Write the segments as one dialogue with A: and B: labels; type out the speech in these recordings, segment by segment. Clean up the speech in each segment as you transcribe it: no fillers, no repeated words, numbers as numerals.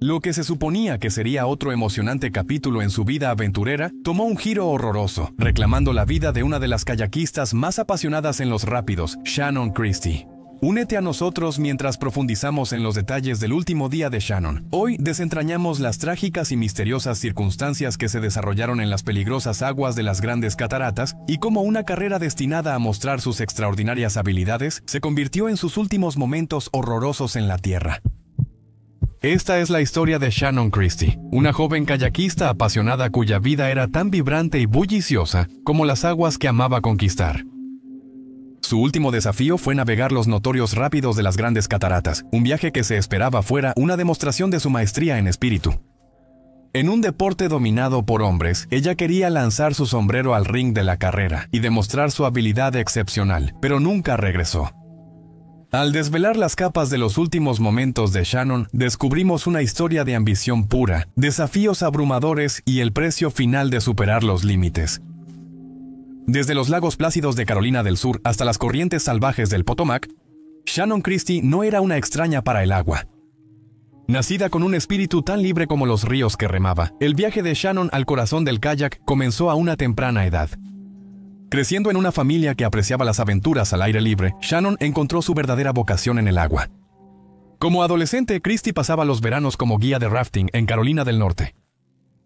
A: Lo que se suponía que sería otro emocionante capítulo en su vida aventurera, tomó un giro horroroso, reclamando la vida de una de las kayakistas más apasionadas en los rápidos, Shannon Christie. Únete a nosotros mientras profundizamos en los detalles del último día de Shannon. Hoy desentrañamos las trágicas y misteriosas circunstancias que se desarrollaron en las peligrosas aguas de las Grandes Cataratas y cómo una carrera destinada a mostrar sus extraordinarias habilidades se convirtió en sus últimos momentos horrorosos en la tierra. Esta es la historia de Shannon Christie, una joven kayakista apasionada cuya vida era tan vibrante y bulliciosa como las aguas que amaba conquistar. Su último desafío fue navegar los notorios rápidos de las Grandes Cataratas, un viaje que se esperaba fuera una demostración de su maestría en espíritu. En un deporte dominado por hombres, ella quería lanzar su sombrero al ring de la carrera y demostrar su habilidad excepcional, pero nunca regresó. Al desvelar las capas de los últimos momentos de Shannon, descubrimos una historia de ambición pura, desafíos abrumadores y el precio final de superar los límites. Desde los lagos plácidos de Carolina del Sur hasta las corrientes salvajes del Potomac, Shannon Christie no era una extraña para el agua. Nacida con un espíritu tan libre como los ríos que remaba, el viaje de Shannon al corazón del kayak comenzó a una temprana edad. Creciendo en una familia que apreciaba las aventuras al aire libre, Shannon encontró su verdadera vocación en el agua. Como adolescente, Christie pasaba los veranos como guía de rafting en Carolina del Norte.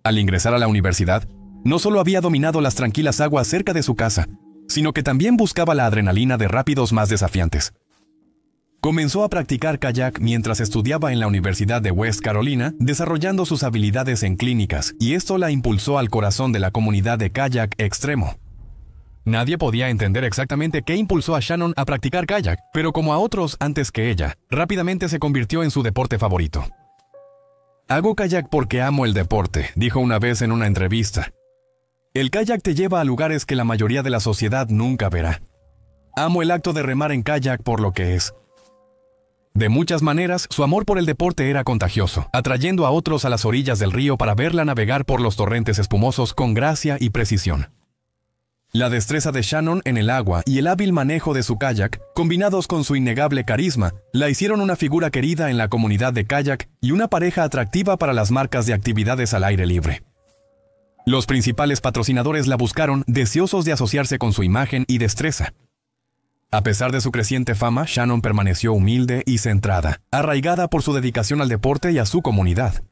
A: Al ingresar a la universidad, no solo había dominado las tranquilas aguas cerca de su casa, sino que también buscaba la adrenalina de rápidos más desafiantes. Comenzó a practicar kayak mientras estudiaba en la Universidad de West Carolina, desarrollando sus habilidades en clínicas, y esto la impulsó al corazón de la comunidad de kayak extremo. Nadie podía entender exactamente qué impulsó a Shannon a practicar kayak, pero como a otros antes que ella, rápidamente se convirtió en su deporte favorito. «Hago kayak porque amo el deporte», dijo una vez en una entrevista. El kayak te lleva a lugares que la mayoría de la sociedad nunca verá. Amo el acto de remar en kayak por lo que es. De muchas maneras, su amor por el deporte era contagioso, atrayendo a otros a las orillas del río para verla navegar por los torrentes espumosos con gracia y precisión. La destreza de Shannon en el agua y el hábil manejo de su kayak, combinados con su innegable carisma, la hicieron una figura querida en la comunidad de kayak y una pareja atractiva para las marcas de actividades al aire libre. Los principales patrocinadores la buscaron, deseosos de asociarse con su imagen y destreza. A pesar de su creciente fama, Shannon permaneció humilde y centrada, arraigada por su dedicación al deporte y a su comunidad.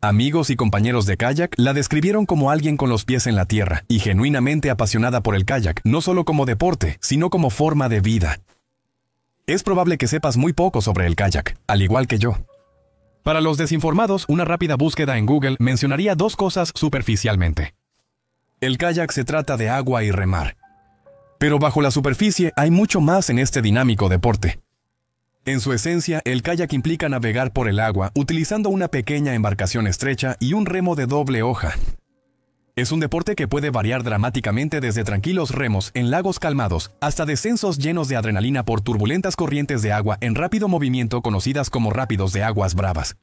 A: Amigos y compañeros de kayak la describieron como alguien con los pies en la tierra y genuinamente apasionada por el kayak, no solo como deporte, sino como forma de vida. Es probable que sepas muy poco sobre el kayak, al igual que yo. Para los desinformados, una rápida búsqueda en Google mencionaría dos cosas superficialmente. El kayak se trata de agua y remar. Pero bajo la superficie hay mucho más en este dinámico deporte. En su esencia, el kayak implica navegar por el agua utilizando una pequeña embarcación estrecha y un remo de doble hoja. Es un deporte que puede variar dramáticamente desde tranquilos remos en lagos calmados hasta descensos llenos de adrenalina por turbulentas corrientes de agua en rápido movimiento conocidas como rápidos de aguas bravas.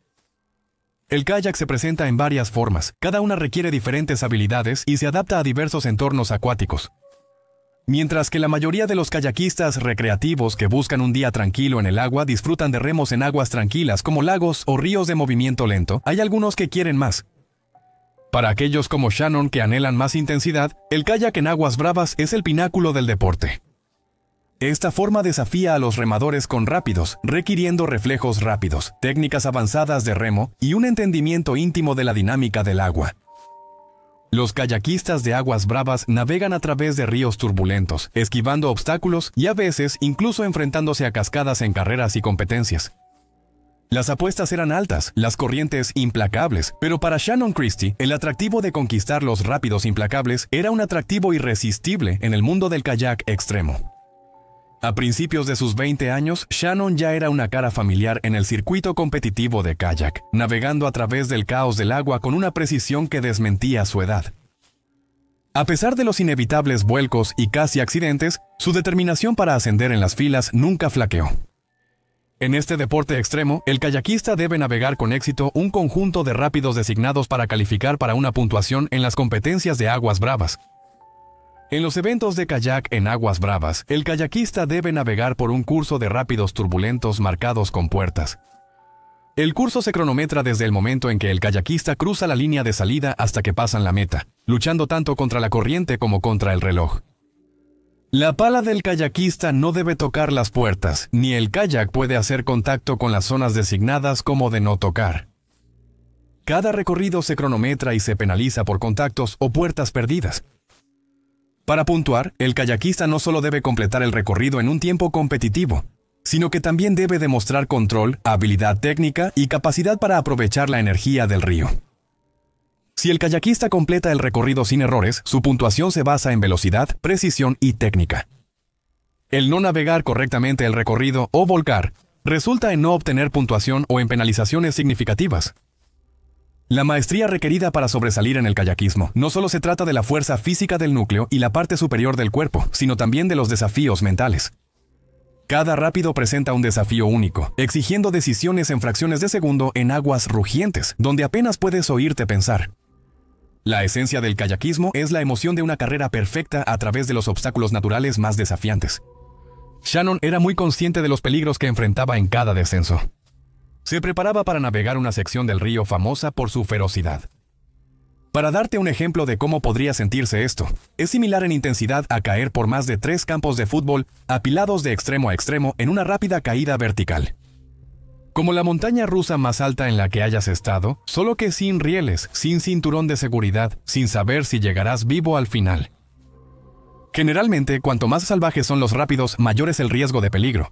A: El kayak se presenta en varias formas, cada una requiere diferentes habilidades y se adapta a diversos entornos acuáticos. Mientras que la mayoría de los kayakistas recreativos que buscan un día tranquilo en el agua disfrutan de remos en aguas tranquilas como lagos o ríos de movimiento lento, hay algunos que quieren más. Para aquellos como Shannon que anhelan más intensidad, el kayak en aguas bravas es el pináculo del deporte. Esta forma desafía a los remadores con rápidos, requiriendo reflejos rápidos, técnicas avanzadas de remo y un entendimiento íntimo de la dinámica del agua. Los kayakistas de aguas bravas navegan a través de ríos turbulentos, esquivando obstáculos y a veces incluso enfrentándose a cascadas en carreras y competencias. Las apuestas eran altas, las corrientes implacables, pero para Shannon Christie, el atractivo de conquistar los rápidos implacables era un atractivo irresistible en el mundo del kayak extremo. A principios de sus 20 años, Shannon ya era una cara familiar en el circuito competitivo de kayak, navegando a través del caos del agua con una precisión que desmentía su edad. A pesar de los inevitables vuelcos y casi accidentes, su determinación para ascender en las filas nunca flaqueó. En este deporte extremo, el kayakista debe navegar con éxito un conjunto de rápidos designados para calificar para una puntuación en las competencias de aguas bravas. En los eventos de kayak en aguas bravas, el kayakista debe navegar por un curso de rápidos turbulentos marcados con puertas. El curso se cronometra desde el momento en que el kayakista cruza la línea de salida hasta que pasan la meta, luchando tanto contra la corriente como contra el reloj. La pala del kayakista no debe tocar las puertas, ni el kayak puede hacer contacto con las zonas designadas como de no tocar. Cada recorrido se cronometra y se penaliza por contactos o puertas perdidas. Para puntuar, el kayakista no solo debe completar el recorrido en un tiempo competitivo, sino que también debe demostrar control, habilidad técnica y capacidad para aprovechar la energía del río. Si el kayakista completa el recorrido sin errores, su puntuación se basa en velocidad, precisión y técnica. El no navegar correctamente el recorrido o volcar resulta en no obtener puntuación o en penalizaciones significativas. La maestría requerida para sobresalir en el kayakismo no solo se trata de la fuerza física del núcleo y la parte superior del cuerpo, sino también de los desafíos mentales. Cada rápido presenta un desafío único, exigiendo decisiones en fracciones de segundo en aguas rugientes, donde apenas puedes oírte pensar. La esencia del kayakismo es la emoción de una carrera perfecta a través de los obstáculos naturales más desafiantes. Shannon era muy consciente de los peligros que enfrentaba en cada descenso. Se preparaba para navegar una sección del río famosa por su ferocidad. Para darte un ejemplo de cómo podría sentirse esto, es similar en intensidad a caer por más de 3 campos de fútbol apilados de extremo a extremo en una rápida caída vertical. Como la montaña rusa más alta en la que hayas estado, solo que sin rieles, sin cinturón de seguridad, sin saber si llegarás vivo al final. Generalmente, cuanto más salvajes son los rápidos, mayor es el riesgo de peligro.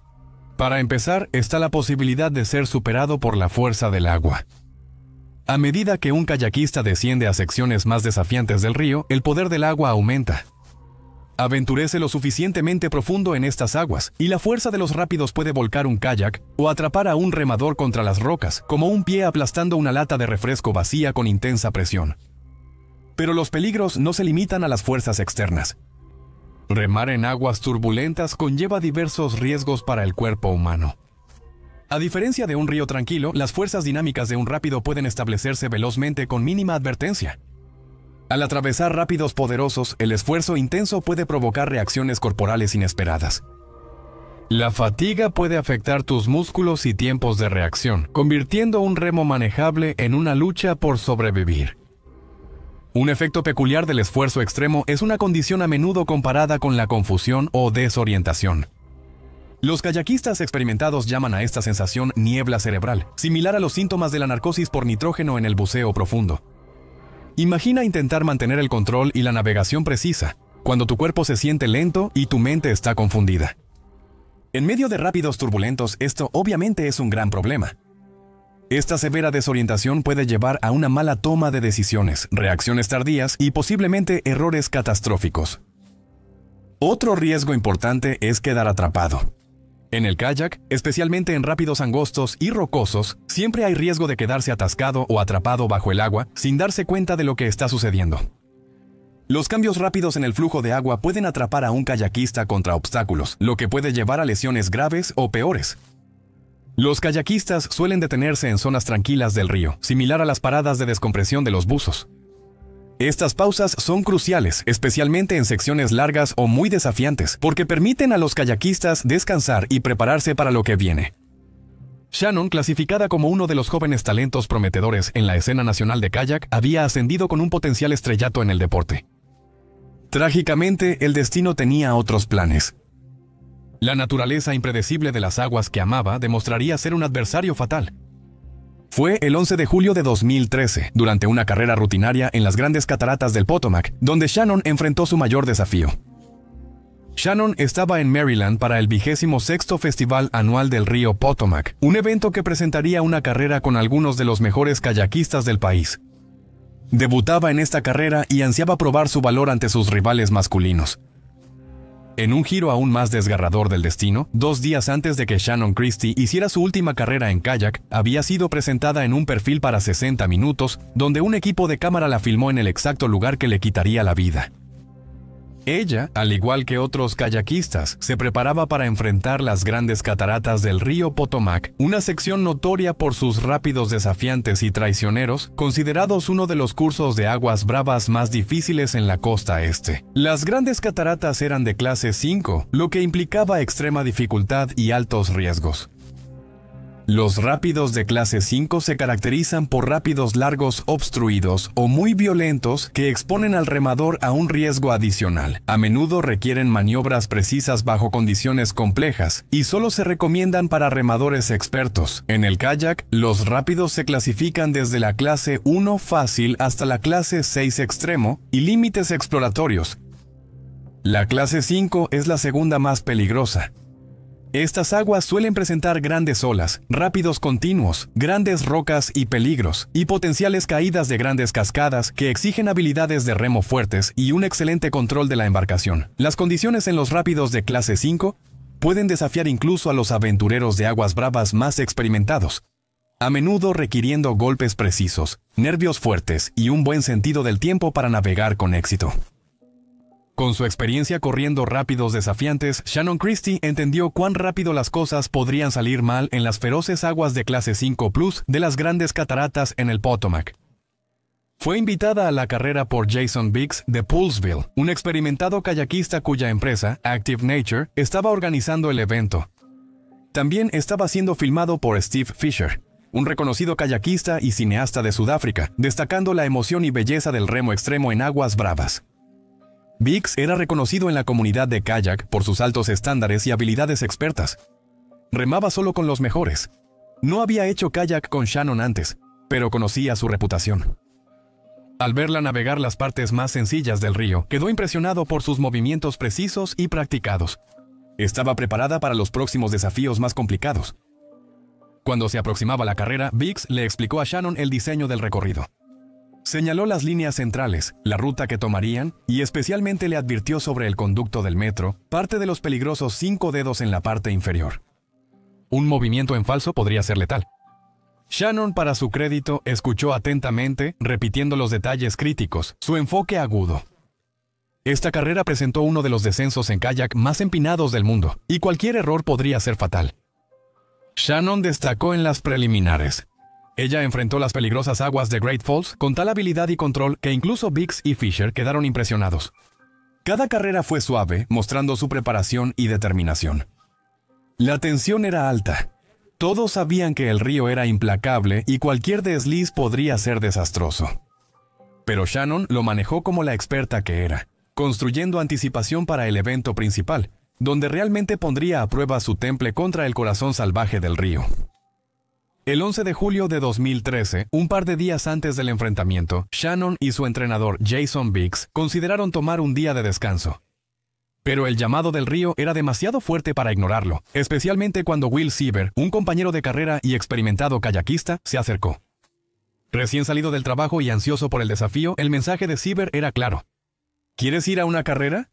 A: Para empezar, está la posibilidad de ser superado por la fuerza del agua. A medida que un kayakista desciende a secciones más desafiantes del río, el poder del agua aumenta. Aventúrese lo suficientemente profundo en estas aguas, y la fuerza de los rápidos puede volcar un kayak o atrapar a un remador contra las rocas, como un pie aplastando una lata de refresco vacía con intensa presión. Pero los peligros no se limitan a las fuerzas externas. Remar en aguas turbulentas conlleva diversos riesgos para el cuerpo humano. A diferencia de un río tranquilo, las fuerzas dinámicas de un rápido pueden establecerse velozmente con mínima advertencia. Al atravesar rápidos poderosos, el esfuerzo intenso puede provocar reacciones corporales inesperadas. La fatiga puede afectar tus músculos y tiempos de reacción, convirtiendo un remo manejable en una lucha por sobrevivir. Un efecto peculiar del esfuerzo extremo es una condición a menudo comparada con la confusión o desorientación. Los kayakistas experimentados llaman a esta sensación niebla cerebral, similar a los síntomas de la narcosis por nitrógeno en el buceo profundo. Imagina intentar mantener el control y la navegación precisa, cuando tu cuerpo se siente lento y tu mente está confundida. En medio de rápidos turbulentos, esto obviamente es un gran problema. Esta severa desorientación puede llevar a una mala toma de decisiones, reacciones tardías y posiblemente errores catastróficos. Otro riesgo importante es quedar atrapado. En el kayak, especialmente en rápidos angostos y rocosos, siempre hay riesgo de quedarse atascado o atrapado bajo el agua sin darse cuenta de lo que está sucediendo. Los cambios rápidos en el flujo de agua pueden atrapar a un kayakista contra obstáculos, lo que puede llevar a lesiones graves o peores. Los kayakistas suelen detenerse en zonas tranquilas del río, similar a las paradas de descompresión de los buzos. Estas pausas son cruciales, especialmente en secciones largas o muy desafiantes, porque permiten a los kayakistas descansar y prepararse para lo que viene. Shannon, clasificada como uno de los jóvenes talentos prometedores en la escena nacional de kayak, había ascendido con un potencial estrellato en el deporte. Trágicamente, el destino tenía otros planes. La naturaleza impredecible de las aguas que amaba demostraría ser un adversario fatal. Fue el 11 de julio de 2013, durante una carrera rutinaria en las grandes cataratas del Potomac, donde Shannon enfrentó su mayor desafío. Shannon estaba en Maryland para el 26º Festival Anual del Río Potomac, un evento que presentaría una carrera con algunos de los mejores kayakistas del país. Debutaba en esta carrera y ansiaba probar su valor ante sus rivales masculinos. En un giro aún más desgarrador del destino, 2 días antes de que Shannon Christie hiciera su última carrera en kayak, había sido presentada en un perfil para 60 minutos, donde un equipo de cámara la filmó en el exacto lugar que le quitaría la vida. Ella, al igual que otros kayakistas, se preparaba para enfrentar las grandes cataratas del río Potomac, una sección notoria por sus rápidos desafiantes y traicioneros, considerados uno de los cursos de aguas bravas más difíciles en la costa este. Las grandes cataratas eran de clase 5, lo que implicaba extrema dificultad y altos riesgos. Los rápidos de clase 5 se caracterizan por rápidos largos obstruidos o muy violentos que exponen al remador a un riesgo adicional. A menudo requieren maniobras precisas bajo condiciones complejas y solo se recomiendan para remadores expertos. En el kayak, los rápidos se clasifican desde la clase 1 fácil hasta la clase 6 extremo y límites exploratorios. La clase 5 es la segunda más peligrosa. Estas aguas suelen presentar grandes olas, rápidos continuos, grandes rocas y peligros, y potenciales caídas de grandes cascadas que exigen habilidades de remo fuertes y un excelente control de la embarcación. Las condiciones en los rápidos de clase 5 pueden desafiar incluso a los aventureros de aguas bravas más experimentados, a menudo requiriendo golpes precisos, nervios fuertes y un buen sentido del tiempo para navegar con éxito. Con su experiencia corriendo rápidos desafiantes, Shannon Christie entendió cuán rápido las cosas podrían salir mal en las feroces aguas de clase 5 Plus de las grandes cataratas en el Potomac. Fue invitada a la carrera por Jason Biggs de Poolesville, un experimentado kayakista cuya empresa, Active Nature, estaba organizando el evento. También estaba siendo filmado por Steve Fisher, un reconocido kayakista y cineasta de Sudáfrica, destacando la emoción y belleza del remo extremo en aguas bravas. Biggs era reconocido en la comunidad de kayak por sus altos estándares y habilidades expertas. Remaba solo con los mejores. No había hecho kayak con Shannon antes, pero conocía su reputación. Al verla navegar las partes más sencillas del río, quedó impresionado por sus movimientos precisos y practicados. Estaba preparada para los próximos desafíos más complicados. Cuando se aproximaba la carrera, Biggs le explicó a Shannon el diseño del recorrido. Señaló las líneas centrales, la ruta que tomarían y especialmente le advirtió sobre el conducto del metro, parte de los peligrosos 5 dedos en la parte inferior. Un movimiento en falso podría ser letal. Shannon, para su crédito, escuchó atentamente, repitiendo los detalles críticos, su enfoque agudo. Esta carrera presentó uno de los descensos en kayak más empinados del mundo, y cualquier error podría ser fatal. Shannon destacó en las preliminares. Ella enfrentó las peligrosas aguas de Great Falls con tal habilidad y control que incluso Biggs y Fisher quedaron impresionados. Cada carrera fue suave, mostrando su preparación y determinación. La tensión era alta. Todos sabían que el río era implacable y cualquier desliz podría ser desastroso. Pero Shannon lo manejó como la experta que era, construyendo anticipación para el evento principal, donde realmente pondría a prueba su temple contra el corazón salvaje del río. El 11 de julio de 2013, un par de días antes del enfrentamiento, Shannon y su entrenador Jason Biggs consideraron tomar un día de descanso. Pero el llamado del río era demasiado fuerte para ignorarlo, especialmente cuando Will Sieber, un compañero de carrera y experimentado kayakista, se acercó. Recién salido del trabajo y ansioso por el desafío, el mensaje de Sieber era claro. ¿Quieres ir a una carrera?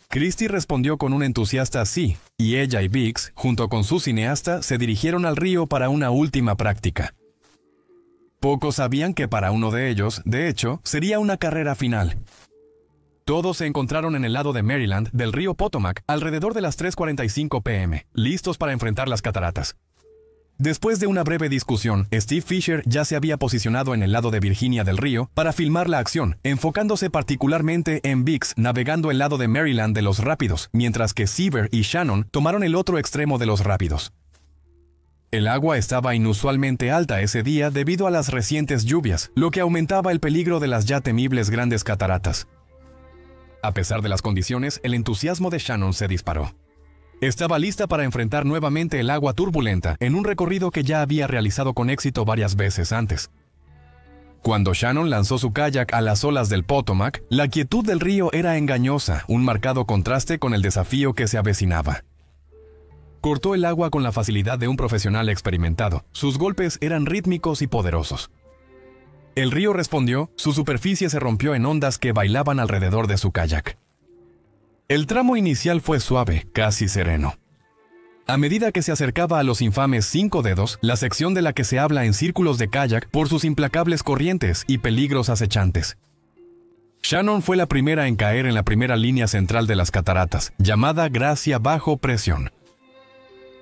A: Christie respondió con un entusiasta sí, y ella y Biggs, junto con su cineasta, se dirigieron al río para una última práctica. Pocos sabían que para uno de ellos, de hecho, sería una carrera final. Todos se encontraron en el lado de Maryland del río Potomac alrededor de las 3:45 p.m., listos para enfrentar las cataratas. Después de una breve discusión, Steve Fisher ya se había posicionado en el lado de Virginia del río para filmar la acción, enfocándose particularmente en Biggs navegando el lado de Maryland de los rápidos, mientras que Sieber y Shannon tomaron el otro extremo de los rápidos. El agua estaba inusualmente alta ese día debido a las recientes lluvias, lo que aumentaba el peligro de las ya temibles grandes cataratas. A pesar de las condiciones, el entusiasmo de Shannon se disparó. Estaba lista para enfrentar nuevamente el agua turbulenta en un recorrido que ya había realizado con éxito varias veces antes. Cuando Shannon lanzó su kayak a las olas del Potomac, la quietud del río era engañosa, un marcado contraste con el desafío que se avecinaba. Cortó el agua con la facilidad de un profesional experimentado. Sus golpes eran rítmicos y poderosos. El río respondió, su superficie se rompió en ondas que bailaban alrededor de su kayak. El tramo inicial fue suave, casi sereno. A medida que se acercaba a los infames 5 dedos, la sección de la que se habla en círculos de kayak por sus implacables corrientes y peligros acechantes. Shannon fue la primera en caer en la primera línea central de las cataratas, llamada Gracia bajo presión.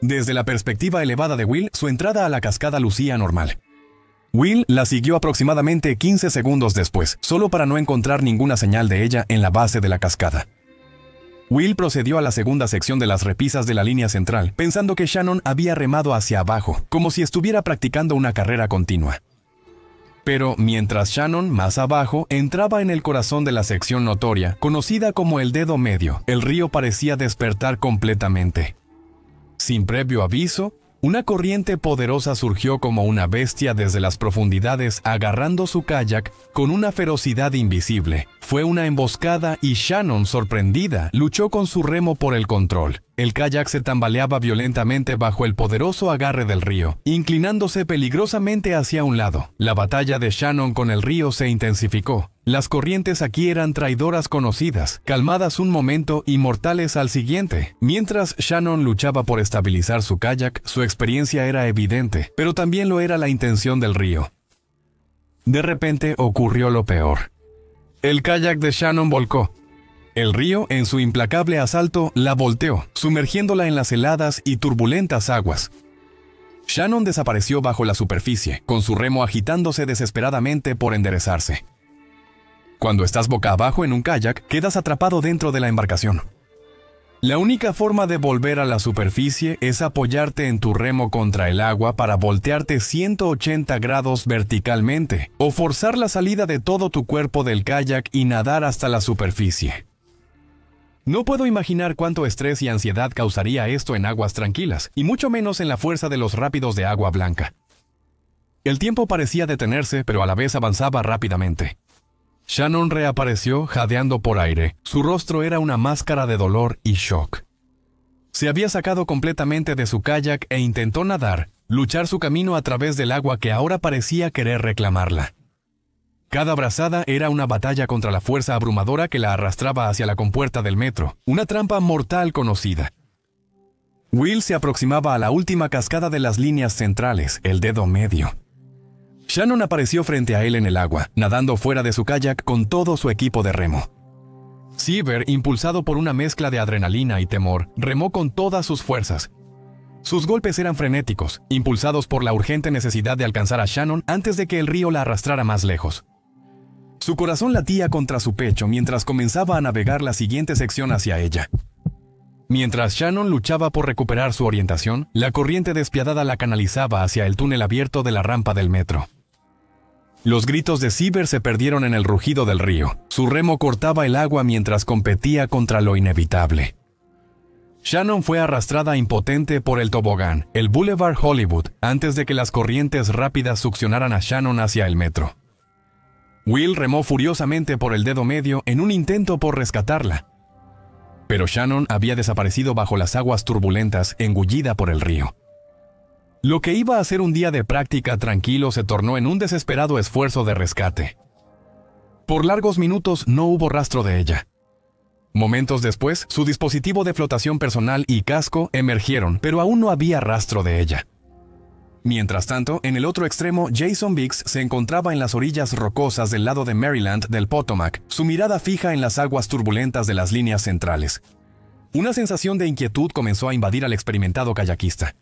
A: Desde la perspectiva elevada de Will, su entrada a la cascada lucía normal. Will la siguió aproximadamente 15 segundos después, solo para no encontrar ninguna señal de ella en la base de la cascada. Will procedió a la segunda sección de las repisas de la línea central, pensando que Shannon había remado hacia abajo, como si estuviera practicando una carrera continua. Pero mientras Shannon, más abajo, entraba en el corazón de la sección notoria, conocida como el dedo medio, el río parecía despertar completamente. Sin previo aviso, una corriente poderosa surgió como una bestia desde las profundidades, agarrando su kayak con una ferocidad invisible. Fue una emboscada y Shannon, sorprendida, luchó con su remo por el control. El kayak se tambaleaba violentamente bajo el poderoso agarre del río, inclinándose peligrosamente hacia un lado. La batalla de Shannon con el río se intensificó. Las corrientes aquí eran traidoras conocidas, calmadas un momento y mortales al siguiente. Mientras Shannon luchaba por estabilizar su kayak, su experiencia era evidente, pero también lo era la intención del río. De repente ocurrió lo peor. El kayak de Shannon volcó. El río, en su implacable asalto, la volteó, sumergiéndola en las heladas y turbulentas aguas. Shannon desapareció bajo la superficie, con su remo agitándose desesperadamente por enderezarse. Cuando estás boca abajo en un kayak, quedas atrapado dentro de la embarcación. La única forma de volver a la superficie es apoyarte en tu remo contra el agua para voltearte 180 grados verticalmente, o forzar la salida de todo tu cuerpo del kayak y nadar hasta la superficie. No puedo imaginar cuánto estrés y ansiedad causaría esto en aguas tranquilas, y mucho menos en la fuerza de los rápidos de agua blanca. El tiempo parecía detenerse, pero a la vez avanzaba rápidamente. Shannon reapareció jadeando por aire. Su rostro era una máscara de dolor y shock. Se había sacado completamente de su kayak e intentó nadar, luchar su camino a través del agua que ahora parecía querer reclamarla. Cada brazada era una batalla contra la fuerza abrumadora que la arrastraba hacia la compuerta del metro, una trampa mortal conocida. Will se aproximaba a la última cascada de las líneas centrales, el dedo medio. Shannon apareció frente a él en el agua, nadando fuera de su kayak con todo su equipo de remo. Seaver, impulsado por una mezcla de adrenalina y temor, remó con todas sus fuerzas. Sus golpes eran frenéticos, impulsados por la urgente necesidad de alcanzar a Shannon antes de que el río la arrastrara más lejos. Su corazón latía contra su pecho mientras comenzaba a navegar la siguiente sección hacia ella. Mientras Shannon luchaba por recuperar su orientación, la corriente despiadada la canalizaba hacia el túnel abierto de la rampa del metro. Los gritos de Seaver se perdieron en el rugido del río. Su remo cortaba el agua mientras competía contra lo inevitable. Shannon fue arrastrada impotente por el tobogán, el Boulevard Hollywood, antes de que las corrientes rápidas succionaran a Shannon hacia el metro. Will remó furiosamente por el dedo medio en un intento por rescatarla. Pero Shannon había desaparecido bajo las aguas turbulentas, engullida por el río. Lo que iba a ser un día de práctica tranquilo se tornó en un desesperado esfuerzo de rescate. Por largos minutos no hubo rastro de ella. Momentos después, su dispositivo de flotación personal y casco emergieron, pero aún no había rastro de ella. Mientras tanto, en el otro extremo, Jason Biggs se encontraba en las orillas rocosas del lado de Maryland del Potomac, su mirada fija en las aguas turbulentas de las líneas centrales. Una sensación de inquietud comenzó a invadir al experimentado kayakista.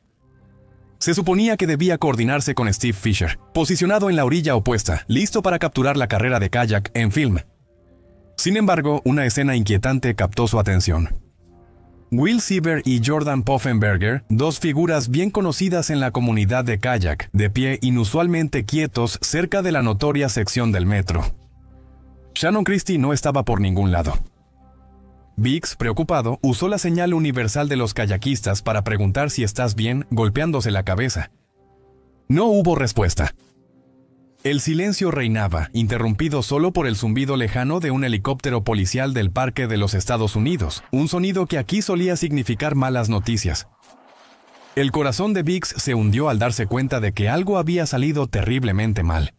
A: Se suponía que debía coordinarse con Steve Fisher, posicionado en la orilla opuesta, listo para capturar la carrera de kayak en film. Sin embargo, una escena inquietante captó su atención. Will Seaver y Jordan Poffenberger, dos figuras bien conocidas en la comunidad de kayak, de pie inusualmente quietos cerca de la notoria sección del metro. Shannon Christie no estaba por ningún lado. Biggs, preocupado, usó la señal universal de los kayakistas para preguntar si estás bien, golpeándose la cabeza. No hubo respuesta. El silencio reinaba, interrumpido solo por el zumbido lejano de un helicóptero policial del Parque de los Estados Unidos, un sonido que aquí solía significar malas noticias. El corazón de Biggs se hundió al darse cuenta de que algo había salido terriblemente mal.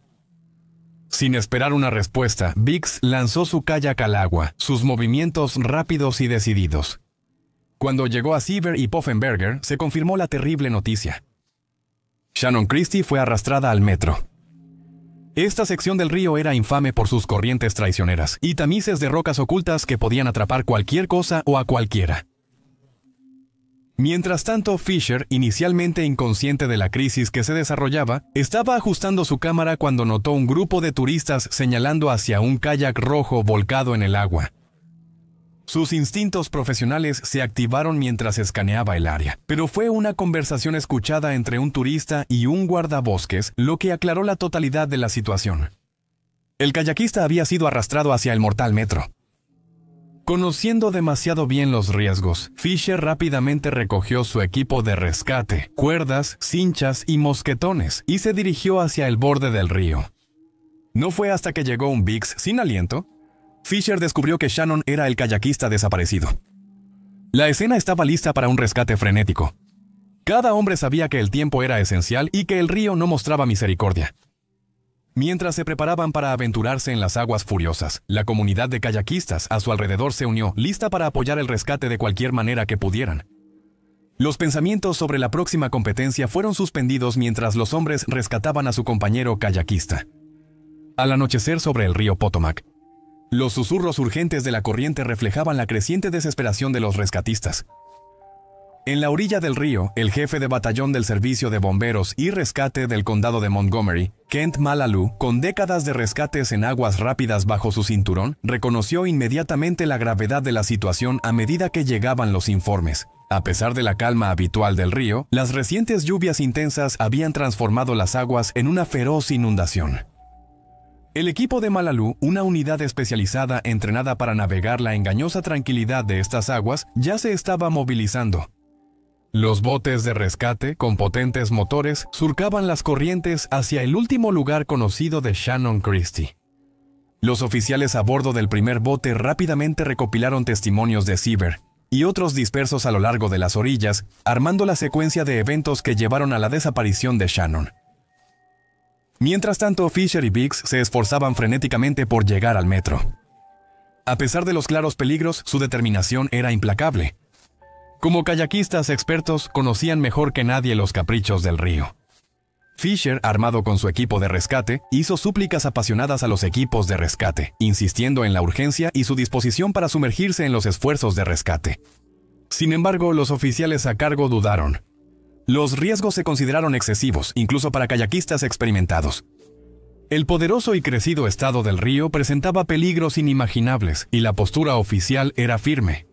A: Sin esperar una respuesta, Biggs lanzó su kayak al agua, sus movimientos rápidos y decididos. Cuando llegó a Seaver y Poffenberger, se confirmó la terrible noticia. Shannon Christie fue arrastrada al metro. Esta sección del río era infame por sus corrientes traicioneras y tamices de rocas ocultas que podían atrapar cualquier cosa o a cualquiera. Mientras tanto, Fisher, inicialmente inconsciente de la crisis que se desarrollaba, estaba ajustando su cámara cuando notó un grupo de turistas señalando hacia un kayak rojo volcado en el agua. Sus instintos profesionales se activaron mientras escaneaba el área, pero fue una conversación escuchada entre un turista y un guardabosques lo que aclaró la totalidad de la situación. El kayakista había sido arrastrado hacia el mortal metro. Conociendo demasiado bien los riesgos, Fisher rápidamente recogió su equipo de rescate, cuerdas, cinchas y mosquetones, y se dirigió hacia el borde del río. No fue hasta que llegó un Biggs sin aliento, Fisher descubrió que Shannon era el kayakista desaparecido. La escena estaba lista para un rescate frenético. Cada hombre sabía que el tiempo era esencial y que el río no mostraba misericordia. Mientras se preparaban para aventurarse en las aguas furiosas, la comunidad de kayakistas a su alrededor se unió, lista para apoyar el rescate de cualquier manera que pudieran. Los pensamientos sobre la próxima competencia fueron suspendidos mientras los hombres rescataban a su compañero kayakista. Al anochecer sobre el río Potomac, los susurros urgentes de la corriente reflejaban la creciente desesperación de los rescatistas. En la orilla del río, el jefe de batallón del Servicio de Bomberos y Rescate del Condado de Montgomery, Kent Malalou, con décadas de rescates en aguas rápidas bajo su cinturón, reconoció inmediatamente la gravedad de la situación a medida que llegaban los informes. A pesar de la calma habitual del río, las recientes lluvias intensas habían transformado las aguas en una feroz inundación. El equipo de Malalou, una unidad especializada entrenada para navegar la engañosa tranquilidad de estas aguas, ya se estaba movilizando. Los botes de rescate, con potentes motores, surcaban las corrientes hacia el último lugar conocido de Shannon Christie. Los oficiales a bordo del primer bote rápidamente recopilaron testimonios de Seaver y otros dispersos a lo largo de las orillas, armando la secuencia de eventos que llevaron a la desaparición de Shannon. Mientras tanto, Fisher y Biggs se esforzaban frenéticamente por llegar al metro. A pesar de los claros peligros, su determinación era implacable. Como kayakistas expertos, conocían mejor que nadie los caprichos del río. Fisher, armado con su equipo de rescate, hizo súplicas apasionadas a los equipos de rescate, insistiendo en la urgencia y su disposición para sumergirse en los esfuerzos de rescate. Sin embargo, los oficiales a cargo dudaron. Los riesgos se consideraron excesivos, incluso para kayakistas experimentados. El poderoso y crecido estado del río presentaba peligros inimaginables y la postura oficial era firme.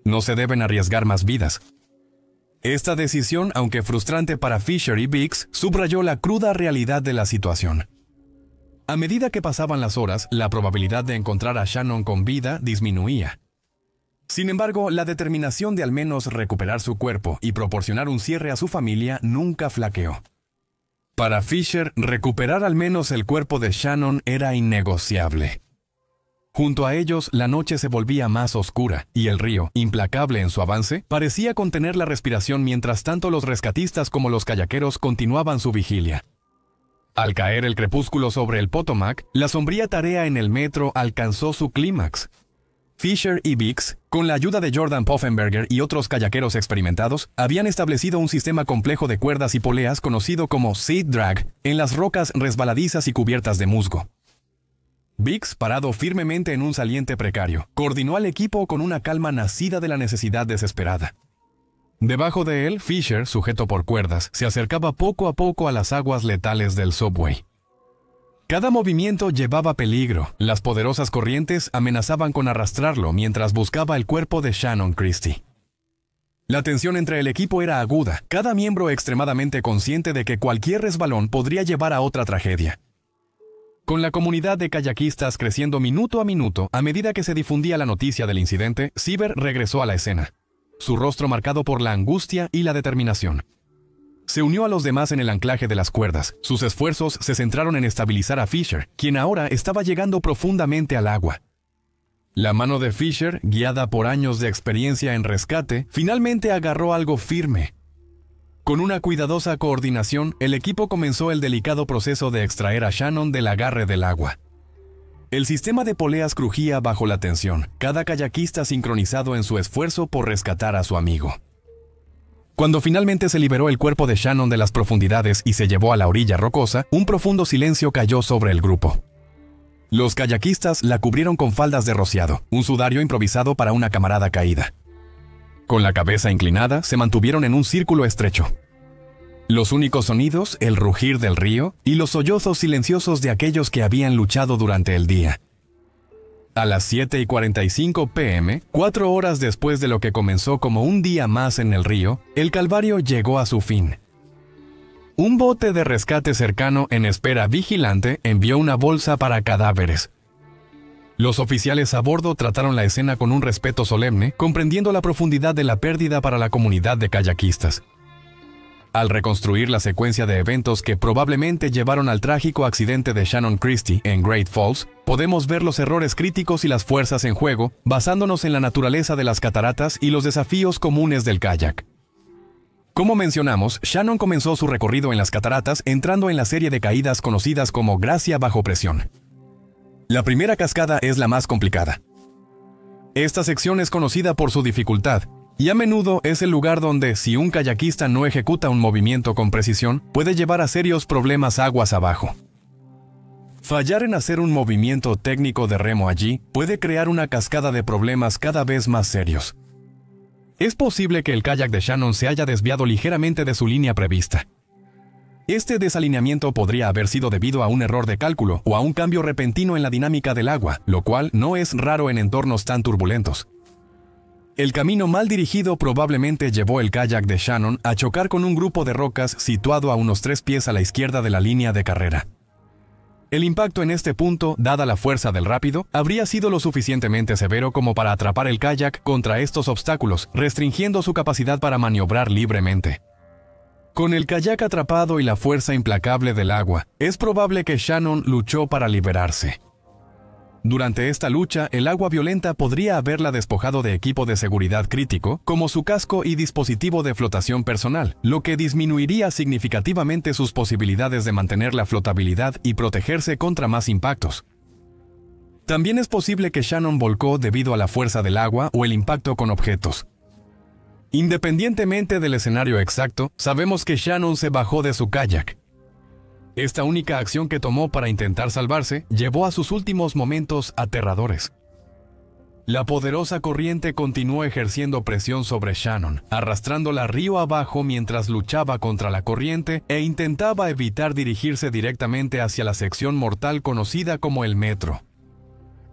A: No se deben arriesgar más vidas. Esta decisión, aunque frustrante para Fisher y Biggs, subrayó la cruda realidad de la situación. A medida que pasaban las horas, la probabilidad de encontrar a Shannon con vida disminuía. Sin embargo, la determinación de al menos recuperar su cuerpo y proporcionar un cierre a su familia nunca flaqueó. Para Fisher, recuperar al menos el cuerpo de Shannon era innegociable. Junto a ellos, la noche se volvía más oscura, y el río, implacable en su avance, parecía contener la respiración mientras tanto los rescatistas como los kayakeros continuaban su vigilia. Al caer el crepúsculo sobre el Potomac, la sombría tarea en el metro alcanzó su clímax. Fisher y Biggs, con la ayuda de Jordan Poffenberger y otros kayakeros experimentados, habían establecido un sistema complejo de cuerdas y poleas conocido como Seed Drag en las rocas resbaladizas y cubiertas de musgo. Biggs, parado firmemente en un saliente precario, coordinó al equipo con una calma nacida de la necesidad desesperada. Debajo de él, Fisher, sujeto por cuerdas, se acercaba poco a poco a las aguas letales del subway. Cada movimiento llevaba peligro. Las poderosas corrientes amenazaban con arrastrarlo mientras buscaba el cuerpo de Shannon Christie. La tensión entre el equipo era aguda, cada miembro extremadamente consciente de que cualquier resbalón podría llevar a otra tragedia. Con la comunidad de kayakistas creciendo minuto a minuto, a medida que se difundía la noticia del incidente, Seaver regresó a la escena, su rostro marcado por la angustia y la determinación. Se unió a los demás en el anclaje de las cuerdas. Sus esfuerzos se centraron en estabilizar a Fisher, quien ahora estaba llegando profundamente al agua. La mano de Fisher, guiada por años de experiencia en rescate, finalmente agarró algo firme. Con una cuidadosa coordinación, el equipo comenzó el delicado proceso de extraer a Shannon del agarre del agua. El sistema de poleas crujía bajo la tensión, cada kayakista sincronizado en su esfuerzo por rescatar a su amigo. Cuando finalmente se liberó el cuerpo de Shannon de las profundidades y se llevó a la orilla rocosa, un profundo silencio cayó sobre el grupo. Los kayakistas la cubrieron con faldas de rociado, un sudario improvisado para una camarada caída. Con la cabeza inclinada, se mantuvieron en un círculo estrecho. Los únicos sonidos, el rugir del río y los sollozos silenciosos de aquellos que habían luchado durante el día. A las 7:45 p.m., 4 horas después de lo que comenzó como un día más en el río, el calvario llegó a su fin. Un bote de rescate cercano en espera vigilante envió una bolsa para cadáveres. Los oficiales a bordo trataron la escena con un respeto solemne, comprendiendo la profundidad de la pérdida para la comunidad de kayakistas. Al reconstruir la secuencia de eventos que probablemente llevaron al trágico accidente de Shannon Christie en Great Falls, podemos ver los errores críticos y las fuerzas en juego, basándonos en la naturaleza de las cataratas y los desafíos comunes del kayak. Como mencionamos, Shannon comenzó su recorrido en las cataratas entrando en la serie de caídas conocidas como gracia bajo presión. La primera cascada es la más complicada. Esta sección es conocida por su dificultad, y a menudo es el lugar donde, si un kayakista no ejecuta un movimiento con precisión, puede llevar a serios problemas aguas abajo. Fallar en hacer un movimiento técnico de remo allí puede crear una cascada de problemas cada vez más serios. Es posible que el kayak de Shannon se haya desviado ligeramente de su línea prevista. Este desalineamiento podría haber sido debido a un error de cálculo o a un cambio repentino en la dinámica del agua, lo cual no es raro en entornos tan turbulentos. El camino mal dirigido probablemente llevó el kayak de Shannon a chocar con un grupo de rocas situado a unos 3 pies a la izquierda de la línea de carrera. El impacto en este punto, dada la fuerza del rápido, habría sido lo suficientemente severo como para atrapar el kayak contra estos obstáculos, restringiendo su capacidad para maniobrar libremente. Con el kayak atrapado y la fuerza implacable del agua, es probable que Shannon luchó para liberarse. Durante esta lucha, el agua violenta podría haberla despojado de equipo de seguridad crítico, como su casco y dispositivo de flotación personal, lo que disminuiría significativamente sus posibilidades de mantener la flotabilidad y protegerse contra más impactos. También es posible que Shannon volcó debido a la fuerza del agua o el impacto con objetos. Independientemente del escenario exacto, sabemos que Shannon se bajó de su kayak. Esta única acción que tomó para intentar salvarse llevó a sus últimos momentos aterradores. La poderosa corriente continuó ejerciendo presión sobre Shannon, arrastrándola río abajo mientras luchaba contra la corriente e intentaba evitar dirigirse directamente hacia la sección mortal conocida como el metro.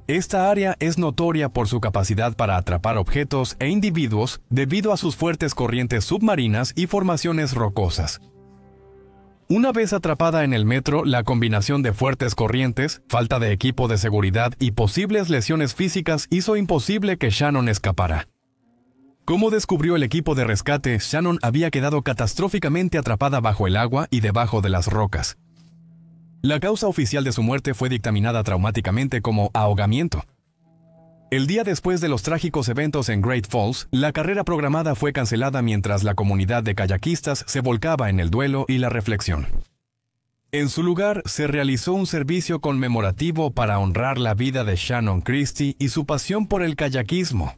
A: Esta área es notoria por su capacidad para atrapar objetos e individuos debido a sus fuertes corrientes submarinas y formaciones rocosas. Una vez atrapada en el metro, la combinación de fuertes corrientes, falta de equipo de seguridad y posibles lesiones físicas hizo imposible que Shannon escapara. Como descubrió el equipo de rescate, Shannon había quedado catastróficamente atrapada bajo el agua y debajo de las rocas. La causa oficial de su muerte fue dictaminada traumáticamente como ahogamiento. El día después de los trágicos eventos en Great Falls, la carrera programada fue cancelada mientras la comunidad de kayakistas se volcaba en el duelo y la reflexión. En su lugar, se realizó un servicio conmemorativo para honrar la vida de Shannon Christie y su pasión por el kayakismo.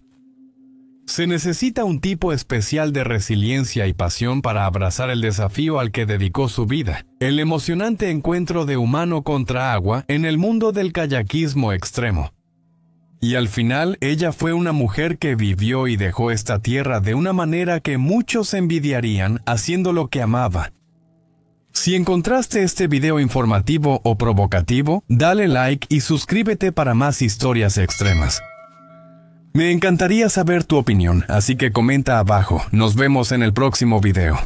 A: Se necesita un tipo especial de resiliencia y pasión para abrazar el desafío al que dedicó su vida, el emocionante encuentro de humano contra agua en el mundo del kayakismo extremo. Y al final, ella fue una mujer que vivió y dejó esta tierra de una manera que muchos envidiarían haciendo lo que amaba. Si encontraste este video informativo o provocativo, dale like y suscríbete para más historias extremas. Me encantaría saber tu opinión, así que comenta abajo. Nos vemos en el próximo video.